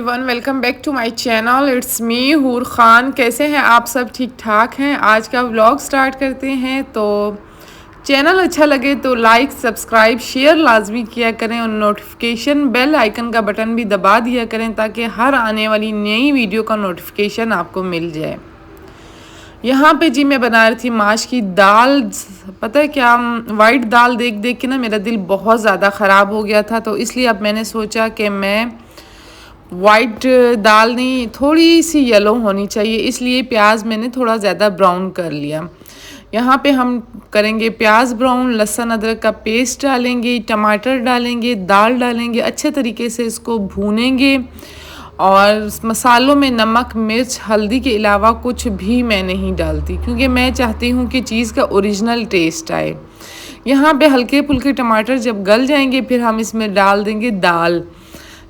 Everyone, welcome back to my channel. It's me Hoor Khan. कैसे हैं आप सब? ठीक ठाक हैं। आज का व्लॉग स्टार्ट करते हैं। तो चैनल अच्छा लगे तो लाइक सब्सक्राइब शेयर लाजमी किया करें और नोटिफिकेशन बेल आइकन का बटन भी दबा दिया करें ताकि हर आने वाली नई वीडियो का नोटिफिकेशन आपको मिल जाए। यहाँ पे जी मैं बना रही थी माश की दाल। पता है क्या, वाइट दाल देख देख के ना मेरा दिल बहुत ज़्यादा ख़राब हो गया था, तो इसलिए अब मैंने सोचा कि मैं वाइट दाल नहीं, थोड़ी सी येलो होनी चाहिए, इसलिए प्याज मैंने थोड़ा ज़्यादा ब्राउन कर लिया। यहाँ पे हम करेंगे प्याज ब्राउन, लहसुन अदरक का पेस्ट डालेंगे, टमाटर डालेंगे, दाल डालेंगे, अच्छे तरीके से इसको भूनेंगे। और मसालों में नमक मिर्च हल्दी के अलावा कुछ भी मैं नहीं डालती, क्योंकि मैं चाहती हूँ कि चीज़ का ओरिजिनल टेस्ट आए। यहाँ पे हल्के फुल्के टमाटर जब गल जाएंगे फिर हम इसमें डाल देंगे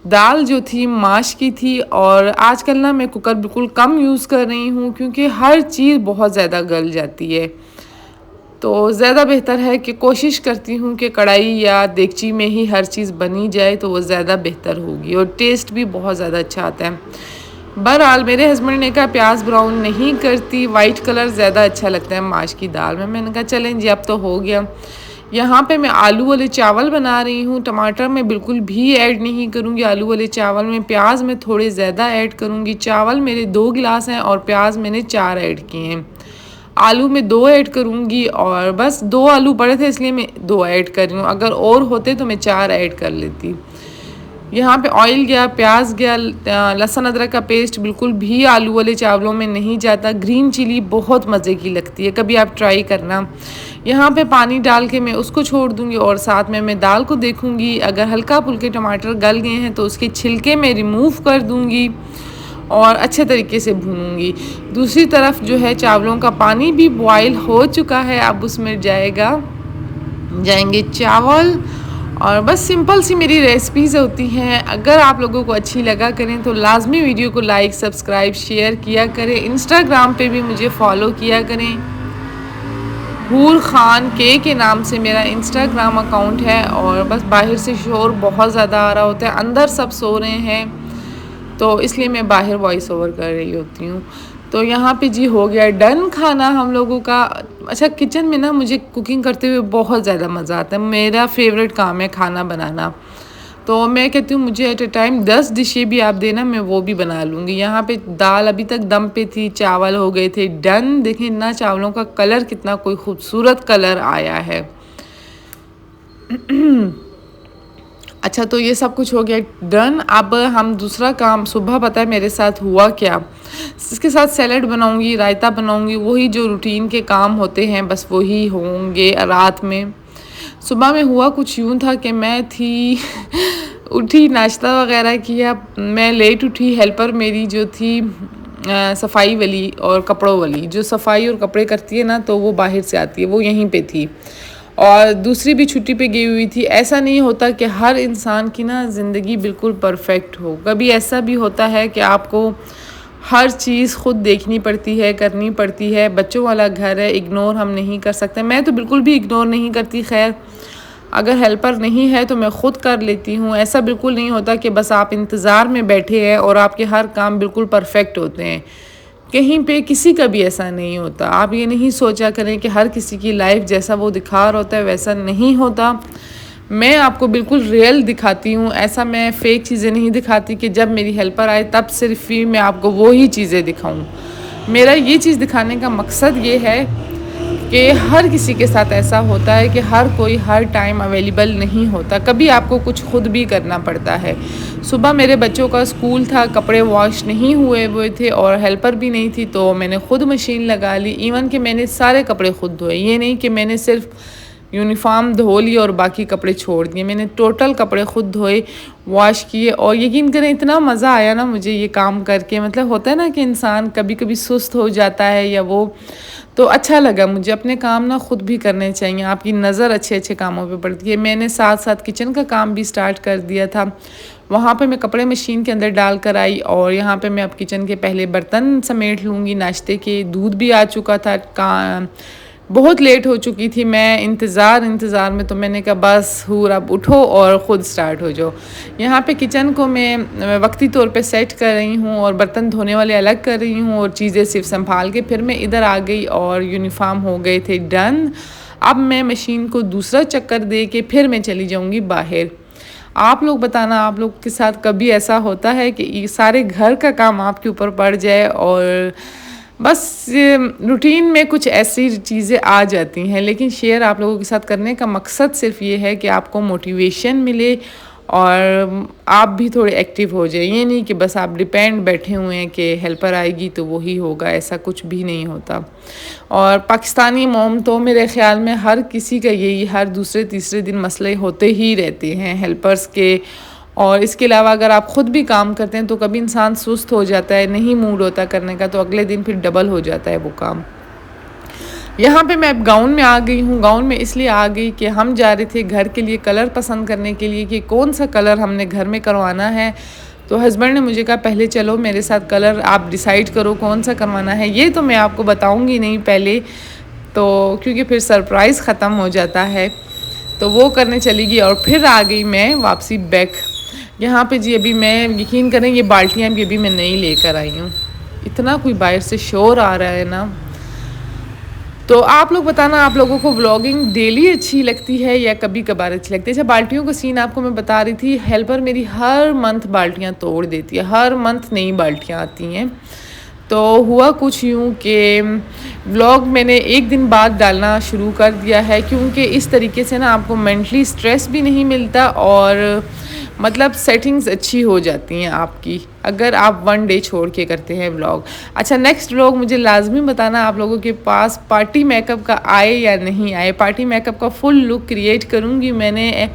दाल जो थी माश की थी। और आजकल ना मैं कुकर बिल्कुल कम यूज़ कर रही हूँ, क्योंकि हर चीज़ बहुत ज़्यादा गल जाती है। तो ज़्यादा बेहतर है कि कोशिश करती हूँ कि कढ़ाई या देगची में ही हर चीज़ बनी जाए, तो वो ज़्यादा बेहतर होगी और टेस्ट भी बहुत ज़्यादा अच्छा आता है। बहरहाल मेरे हस्बैंड ने कहा प्याज ब्राउन नहीं करती, वाइट कलर ज़्यादा अच्छा लगता है माश की दाल में। मैंने कहा चलें जी, अब तो हो गया। यहाँ पे मैं आलू वाले चावल बना रही हूँ। टमाटर मैं बिल्कुल भी ऐड नहीं करूँगी आलू वाले चावल में। प्याज मैं थोड़े ज़्यादा ऐड करूँगी। चावल मेरे 2 गिलास हैं और प्याज मैंने 4 ऐड किए हैं। आलू में 2 ऐड करूँगी और बस 2 आलू पड़े थे इसलिए मैं 2 ऐड कर रही हूँ। अगर और होते तो मैं 4 ऐड कर लेती। यहाँ पे ऑयल गया, प्याज गया, लहसुन अदरक का पेस्ट बिल्कुल भी आलू वाले चावलों में नहीं जाता। ग्रीन चिली बहुत मज़े की लगती है, कभी आप ट्राई करना। यहाँ पे पानी डाल के मैं उसको छोड़ दूँगी और साथ में मैं दाल को देखूँगी। अगर हल्का फुल्के टमाटर गल गए हैं तो उसके छिलके मैं रिमूव कर दूँगी और अच्छे तरीके से भूनूंगी। दूसरी तरफ जो है चावलों का पानी भी बॉयल हो चुका है, अब उसमें जाएंगे चावल। और बस सिंपल सी मेरी रेसिपीज़ होती हैं। अगर आप लोगों को अच्छी लगा करें तो लाजमी वीडियो को लाइक सब्सक्राइब शेयर किया करें। इंस्टाग्राम पे भी मुझे फॉलो किया करें। हूर खान के नाम से मेरा इंस्टाग्राम अकाउंट है। और बस बाहर से शोर बहुत ज़्यादा आ रहा होता है, अंदर सब सो रहे हैं, तो इसलिए मैं बाहर वॉइस ओवर कर रही होती हूँ। तो यहाँ पे जी हो गया डन खाना हम लोगों का। अच्छा, किचन में ना मुझे कुकिंग करते हुए बहुत ज़्यादा मज़ा आता है। मेरा फेवरेट काम है खाना बनाना। तो मैं कहती हूँ मुझे एट ए टाइम 10 डिशें भी आप देना, मैं वो भी बना लूँगी। यहाँ पे दाल अभी तक दम पे थी, चावल हो गए थे डन। देखें ना चावलों का कलर कितना कोई खूबसूरत कलर आया है। अच्छा, तो ये सब कुछ हो गया डन। अब हम दूसरा काम, सुबह पता है मेरे साथ हुआ क्या, इसके साथ सैलड बनाऊंगी, रायता बनाऊंगी, वही जो रूटीन के काम होते हैं बस वही होंगे रात में। सुबह में हुआ कुछ यूँ था कि मैं थी उठी, नाश्ता वगैरह किया, मैं लेट उठी। हेल्पर मेरी जो थी सफाई वाली और कपड़ों वाली, जो सफाई और कपड़े करती है ना, तो वो बाहर से आती है, वो यहीं पे थी। और दूसरी भी छुट्टी पे गई हुई थी। ऐसा नहीं होता कि हर इंसान की ना ज़िंदगी बिल्कुल परफेक्ट हो। कभी ऐसा भी होता है कि आपको हर चीज़ खुद देखनी पड़ती है, करनी पड़ती है। बच्चों वाला घर है, इग्नोर हम नहीं कर सकते। मैं तो बिल्कुल भी इग्नोर नहीं करती। खैर, अगर हेल्पर नहीं है तो मैं ख़ुद कर लेती हूँ। ऐसा बिल्कुल नहीं होता कि बस आप इंतज़ार में बैठे हैं और आपके हर काम बिल्कुल परफेक्ट होते हैं। कहीं पे किसी का भी ऐसा नहीं होता। आप ये नहीं सोचा करें कि हर किसी की लाइफ जैसा वो दिखा रहा होता है वैसा नहीं होता। मैं आपको बिल्कुल रियल दिखाती हूँ। ऐसा मैं फ़ेक चीज़ें नहीं दिखाती कि जब मेरी हेल्पर आए तब सिर्फ ही मैं आपको वो ही चीज़ें दिखाऊँ। मेरा ये चीज़ दिखाने का मकसद ये है कि हर किसी के साथ ऐसा होता है कि हर कोई हर टाइम अवेलेबल नहीं होता। कभी आपको कुछ खुद भी करना पड़ता है। सुबह मेरे बच्चों का स्कूल था, कपड़े वॉश नहीं हुए थे और हेल्पर भी नहीं थी, तो मैंने खुद मशीन लगा ली। इवन कि मैंने सारे कपड़े खुद धोए। ये नहीं कि मैंने सिर्फ यूनिफॉर्म धो ली और बाकी कपड़े छोड़ दिए। मैंने टोटल कपड़े खुद धोए, वॉश किए। और यकीन करें इतना मज़ा आया ना मुझे ये काम करके। मतलब होता है ना कि इंसान कभी कभी सुस्त हो जाता है या वो, तो अच्छा लगा मुझे। अपने काम ना खुद भी करने चाहिए, आपकी नज़र अच्छे अच्छे कामों पे पड़ती है। मैंने साथ साथ किचन का काम भी स्टार्ट कर दिया था। वहाँ पे मैं कपड़े मशीन के अंदर डाल कर आई और यहाँ पे मैं अब किचन के पहले बर्तन समेट लूँगी। नाश्ते के दूध भी आ चुका था, बहुत लेट हो चुकी थी मैं, इंतज़ार में, तो मैंने कहा बस हूर अब उठो और ख़ुद स्टार्ट हो जाओ। यहाँ पे किचन को मैं वक्ती तौर पे सेट कर रही हूँ और बर्तन धोने वाले अलग कर रही हूँ और चीज़ें सिर्फ संभाल के फिर मैं इधर आ गई और यूनिफॉर्म हो गए थे डन। अब मैं मशीन को दूसरा चक्कर दे के फिर मैं चली जाऊँगी बाहर। आप लोग बताना, आप लोग के साथ कभी ऐसा होता है कि सारे घर का काम आपके ऊपर पड़ जाए और बस रूटीन में कुछ ऐसी चीज़ें आ जाती हैं, लेकिन शेयर आप लोगों के साथ करने का मकसद सिर्फ ये है कि आपको मोटिवेशन मिले और आप भी थोड़े एक्टिव हो जाए। ये नहीं कि बस आप डिपेंड बैठे हुए हैं कि हेल्पर आएगी तो वही होगा, ऐसा कुछ भी नहीं होता। और पाकिस्तानी मॉम तो मेरे ख़्याल में हर किसी का यही हर दूसरे तीसरे दिन मसले होते ही रहते हैं हेल्पर्स के। और इसके अलावा अगर आप ख़ुद भी काम करते हैं तो कभी इंसान सुस्त हो जाता है, नहीं मूड होता करने का, तो अगले दिन फिर डबल हो जाता है वो काम। यहाँ पे मैं अब गाउन में आ गई हूँ। गाउन में इसलिए आ गई कि हम जा रहे थे घर के लिए कलर पसंद करने के लिए कि कौन सा कलर हमने घर में करवाना है। तो हस्बैंड ने मुझे कहा पहले चलो मेरे साथ कलर आप डिसाइड करो कौन सा करवाना है। ये तो मैं आपको बताऊँगी नहीं पहले, तो क्योंकि फिर सरप्राइज़ ख़त्म हो जाता है। तो वो करने चली गई और फिर आ गई मैं वापसी बैक। यहाँ पे जी अभी मैं यकीन करें ये बाल्टियाँ भी अभी मैं नहीं लेकर आई हूँ। इतना कोई बाहर से शोर आ रहा है ना। तो आप लोग बताना, आप लोगों को व्लॉगिंग डेली अच्छी लगती है या कभी कभार अच्छी लगती है। अच्छा, बाल्टियों का सीन आपको मैं बता रही थी। हेल्पर मेरी हर मंथ बाल्टियाँ तोड़ देती है, हर मंथ नई बाल्टियाँ आती हैं। तो हुआ कुछ यूँ कि व्लॉग मैंने एक दिन बाद डालना शुरू कर दिया है, क्योंकि इस तरीके से ना आपको मेंटली स्ट्रेस भी नहीं मिलता और मतलब सेटिंग्स अच्छी हो जाती हैं आपकी अगर आप वन डे छोड़ के करते हैं व्लॉग। अच्छा, नेक्स्ट व्लॉग मुझे लाजमी बताना आप लोगों के पास पार्टी मेकअप का आए या नहीं आए। पार्टी मेकअप का फुल लुक क्रिएट करूँगी मैंने।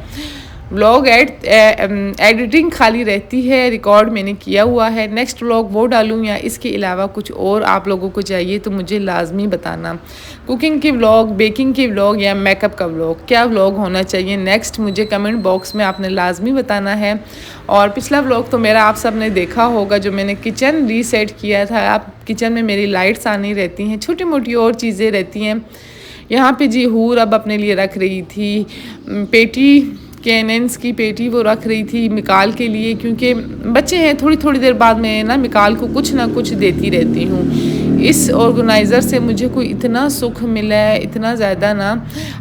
व्लॉग एडिटिंग खाली रहती है, रिकॉर्ड मैंने किया हुआ है। नेक्स्ट व्लॉग वो डालूँ या इसके अलावा कुछ और आप लोगों को चाहिए तो मुझे लाजमी बताना। कुकिंग के व्लॉग, बेकिंग के व्लॉग या मेकअप का व्लॉग, क्या व्लॉग होना चाहिए नेक्स्ट, मुझे कमेंट बॉक्स में आपने लाजमी बताना है। और पिछला व्लॉग तो मेरा आप सब ने देखा होगा जो मैंने किचन रीसेट किया था। आप किचन में मेरी लाइट्स आनी रहती हैं, छोटी मोटी और चीज़ें रहती हैं। यहाँ पे जी हूर अब अपने लिए रख रही थी पेटी, कैनेंस की पेटी वो रख रही थी मिकाल के लिए, क्योंकि बच्चे हैं। थोड़ी थोड़ी देर बाद मैं ना मिकाल को कुछ ना कुछ देती रहती हूँ। इस ऑर्गेनाइज़र से मुझे कोई इतना सुख मिला है, इतना ज़्यादा ना।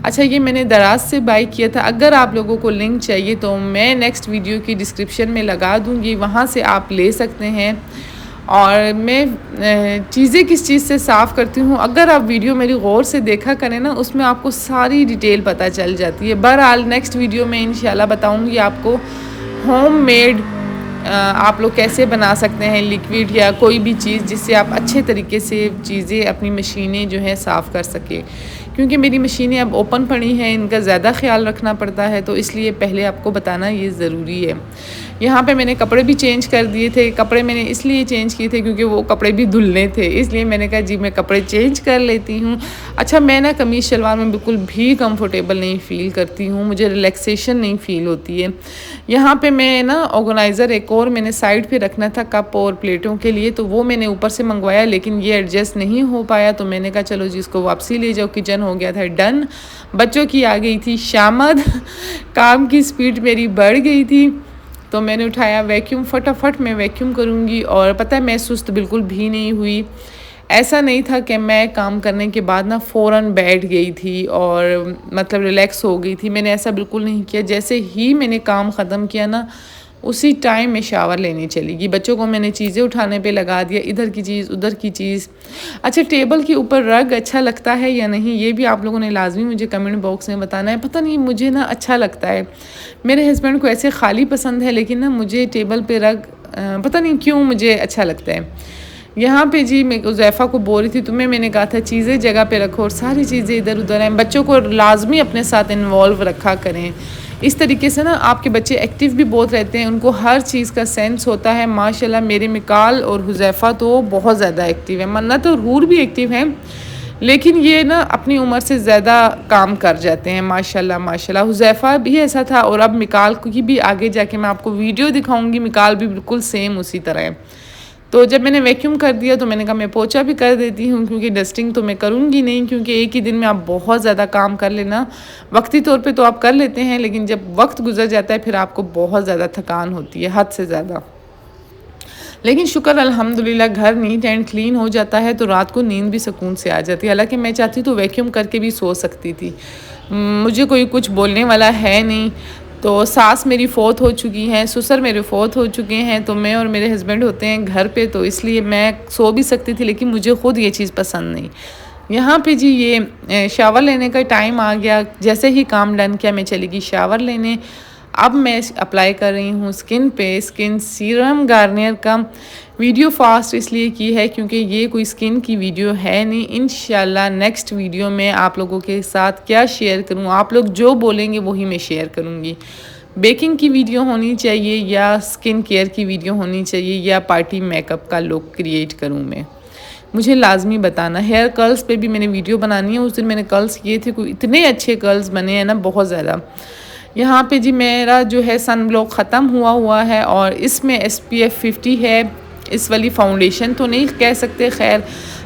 अच्छा, ये मैंने दराज से बाई किया था। अगर आप लोगों को लिंक चाहिए तो मैं नेक्स्ट वीडियो की डिस्क्रिप्शन में लगा दूँगी, वहाँ से आप ले सकते हैं। और मैं चीज़ें किस चीज़ से साफ़ करती हूँ, अगर आप वीडियो मेरी गौर से देखा करें ना, उसमें आपको सारी डिटेल पता चल जाती है। बहरहाल नेक्स्ट वीडियो में इंशाल्लाह बताऊँगी आपको होममेड आप लोग कैसे बना सकते हैं लिक्विड या कोई भी चीज़ जिससे आप अच्छे तरीके से चीज़ें अपनी मशीनें जो हैं साफ़ कर सकें। क्योंकि मेरी मशीनें अब ओपन पड़ी हैं, इनका ज़्यादा ख्याल रखना पड़ता है, तो इसलिए पहले आपको बताना ये ज़रूरी है। यहाँ पे मैंने कपड़े भी चेंज कर दिए थे। कपड़े मैंने इसलिए चेंज किए थे क्योंकि वो कपड़े भी धुलने थे, इसलिए मैंने कहा जी मैं कपड़े चेंज कर लेती हूँ। अच्छा, मैं ना कमीज़ शलवार में बिल्कुल भी कंफर्टेबल नहीं फ़ील करती हूँ, मुझे रिलैक्सेशन नहीं फ़ील होती है। यहाँ पे मैं ना ऑर्गेनाइज़र एक और मैंने साइड पे रखना था कप और प्लेटों के लिए, तो वो मैंने ऊपर से मंगवाया, लेकिन ये एडजस्ट नहीं हो पाया, तो मैंने कहा चलो जी इसको वापसी ले जाओ। किचन हो गया था डन। बच्चों की आ गई थी शामद, काम की स्पीड मेरी बढ़ गई थी, तो मैंने उठाया वैक्यूम। फटाफट मैं वैक्यूम करूँगी। और पता है मैं सुस्त बिल्कुल भी नहीं हुई। ऐसा नहीं था कि मैं काम करने के बाद ना फ़ौरन बैठ गई थी और मतलब रिलैक्स हो गई थी, मैंने ऐसा बिल्कुल नहीं किया। जैसे ही मैंने काम ख़त्म किया ना, उसी टाइम में शावर लेने चली गई। बच्चों को मैंने चीज़ें उठाने पे लगा दिया, इधर की चीज़ उधर की चीज़। अच्छा, टेबल के ऊपर रग अच्छा लगता है या नहीं, ये भी आप लोगों ने लाजमी मुझे कमेंट बॉक्स में बताना है। पता नहीं मुझे ना अच्छा लगता है। मेरे हस्बैंड को ऐसे खाली पसंद है, लेकिन ना मुझे टेबल पे रग पता नहीं क्यों मुझे अच्छा लगता है। यहाँ पे जी मैं उज़ैफ़ा को बोल रही थी, तुम्हें मैंने कहा था चीज़ें जगह पे रखो और सारी चीज़ें इधर उधर हैं। बच्चों को लाजमी अपने साथ इन्वॉल्व रखा करें। इस तरीके से ना आपके बच्चे एक्टिव भी बहुत रहते हैं, उनको हर चीज़ का सेंस होता है। माशाल्लाह मेरे मिकाल और हुज़ैफ़ा तो बहुत ज़्यादा एक्टिव है। मन्नत और हूर भी एक्टिव हैं, लेकिन ये ना अपनी उम्र से ज़्यादा काम कर जाते हैं माशाल्लाह माशाल्लाह। हुज़ैफ़ा भी ऐसा था और अब मिकाल की भी आगे जाके मैं आपको वीडियो दिखाऊंगी, मिकाल भी बिल्कुल सेम उसी तरह है। तो जब मैंने वैक्यूम कर दिया तो मैंने कहा मैं पोछा भी कर देती हूँ, क्योंकि डस्टिंग तो मैं करूँगी नहीं, क्योंकि एक ही दिन में आप बहुत ज़्यादा काम कर लेना। वक्ती तौर पे तो आप कर लेते हैं, लेकिन जब वक्त गुजर जाता है फिर आपको बहुत ज़्यादा थकान होती है, हद से ज़्यादा। लेकिन शुक्र अल्हम्दुलिल्लाह घर नीट एंड क्लीन हो जाता है तो रात को नींद भी सुकून से आ जाती है। हालांकि मैं चाहती तो वैक्यूम करके भी सो सकती थी, मुझे कोई कुछ बोलने वाला है नहीं। तो सास मेरी फ़ौत हो चुकी हैं, ससुर मेरे फ़ौत हो चुके हैं, तो मैं और मेरे हस्बैंड होते हैं घर पे, तो इसलिए मैं सो भी सकती थी, लेकिन मुझे ख़ुद ये चीज़ पसंद नहीं। यहाँ पे जी ये शावर लेने का टाइम आ गया। जैसे ही काम डन किया मैं चली गई शावर लेने। अब मैं अप्लाई कर रही हूँ स्किन पे स्किन सीरम गार्नियर का। वीडियो फास्ट इसलिए की है क्योंकि ये कोई स्किन की वीडियो है नहीं। इंशाल्लाह नेक्स्ट वीडियो में आप लोगों के साथ क्या शेयर करूँ, आप लोग जो बोलेंगे वही मैं शेयर करूँगी। बेकिंग की वीडियो होनी चाहिए या स्किन केयर की वीडियो होनी चाहिए या पार्टी मेकअप का लुक क्रिएट करूँ मैं, मुझे लाजमी बताना। हेयर कर्ल्स पे भी मैंने वीडियो बनानी है। उस दिन मैंने कर्ल्स किए थे, कोई इतने अच्छे कर्ल्स बने हैं ना, बहुत ज़्यादा। यहाँ पे जी मेरा जो है सन ब्लॉक ख़त्म हुआ है और इसमें SPF 50 है। इस वाली फाउंडेशन तो नहीं कह सकते, खैर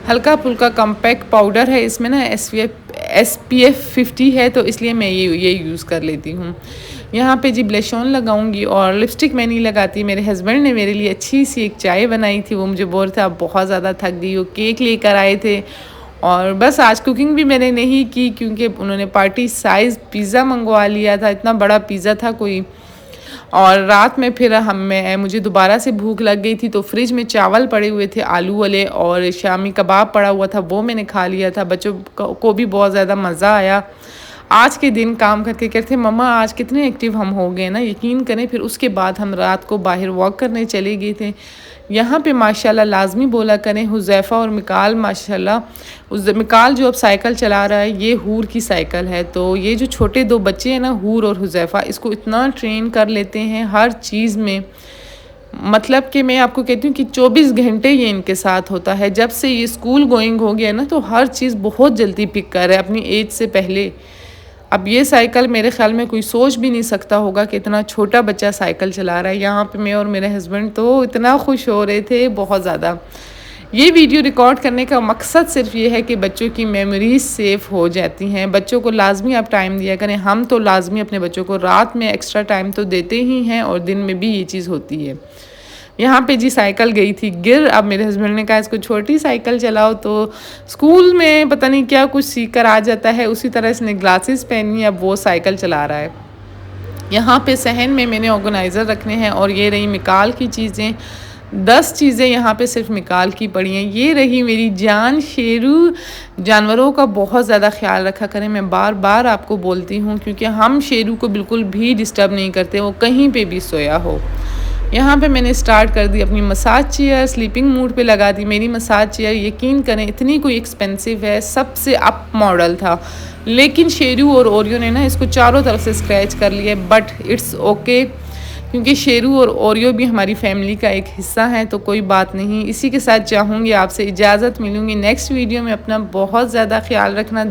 हल्का फुल्का कम्पैक्ट पाउडर है इसमें ना, SPF 50 है, तो इसलिए मैं ये यूज़ कर लेती हूँ। यहाँ पे जी ब्लश ऑन लगाऊंगी और लिपस्टिक मैं नहीं लगाती। मेरे हस्बैंड ने मेरे लिए अच्छी सी एक चाय बनाई थी, वो मुझे बोल रहे थे आप बहुत ज़्यादा थक गई हो। केक लेकर आए थे और बस आज कुकिंग भी मैंने नहीं की क्योंकि उन्होंने पार्टी साइज़ पिज़्ज़ा मंगवा लिया था, इतना बड़ा पिज़्ज़ा था कोई। और रात में फिर मुझे दोबारा से भूख लग गई थी, तो फ्रिज में चावल पड़े हुए थे आलू वाले और शामी कबाब पड़ा हुआ था, वो मैंने खा लिया था। बच्चों को भी बहुत ज़्यादा मज़ा आया। आज के दिन काम करके कहते मम्मा आज कितने एक्टिव हम हो गए ना, यकीन करें। फिर उसके बाद हम रात को बाहर वॉक करने चले गए थे। यहाँ पे माशाल्लाह लाजमी बोला करें हुज़ैफ़ा और मिकाल, माशाल्लाह मिकाल जो अब साइकिल चला रहा है ये हूर की साइकिल है। तो ये जो छोटे दो बच्चे हैं ना, हूर और हुज़ैफ़ा, इसको इतना ट्रेन कर लेते हैं हर चीज़ में, मतलब कि मैं आपको कहती हूँ कि 24 घंटे ये इनके साथ होता है। जब से ये स्कूल गोइंग हो गया ना तो हर चीज़ बहुत जल्दी पिक कर रहा है अपनी एज से पहले। अब ये साइकिल मेरे ख़्याल में कोई सोच भी नहीं सकता होगा कि इतना छोटा बच्चा साइकिल चला रहा है। यहाँ पे मैं और मेरे हस्बैंड तो इतना खुश हो रहे थे, बहुत ज़्यादा। ये वीडियो रिकॉर्ड करने का मकसद सिर्फ ये है कि बच्चों की मेमोरीज सेफ हो जाती हैं। बच्चों को लाजमी आप टाइम दिया करें। हम तो लाजमी अपने बच्चों को रात में एक्स्ट्रा टाइम तो देते ही हैं और दिन में भी ये चीज़ होती है। यहाँ पे जी साइकिल गई थी गिर। अब मेरे हस्बैंड ने कहा इसको छोटी साइकिल चलाओ, तो स्कूल में पता नहीं क्या कुछ सीख कर आ जाता है, उसी तरह इसने ग्लासेस पहनी, अब वो साइकिल चला रहा है। यहाँ पे सहन में मैंने ऑर्गेनाइज़र रखने हैं और ये रही मिकाल की चीज़ें। 10 चीज़ें यहाँ पे सिर्फ मिकाल की पड़ी हैं। ये रही मेरी जान शेरू। जानवरों का बहुत ज़्यादा ख्याल रखा करें, मैं बार बार आपको बोलती हूँ, क्योंकि हम शेरू को बिल्कुल भी डिस्टर्ब नहीं करते, वो कहीं पे भी सोया हो। यहाँ पे मैंने स्टार्ट कर दी अपनी मसाज चेयर, स्लीपिंग मूड पे लगा दी मेरी मसाज चेयर। यकीन करें इतनी कोई एक्सपेंसिव है, सबसे अप मॉडल था, लेकिन शेरू और ओरियो ने ना इसको चारों तरफ से स्क्रैच कर लिया, बट इट्स ओके, क्योंकि शेरू और ओरियो भी हमारी फैमिली का एक हिस्सा है, तो कोई बात नहीं। इसी के साथ चाहूँगी आपसे इजाज़त, मिलूँगी नेक्स्ट वीडियो में। अपना बहुत ज़्यादा ख्याल रखना।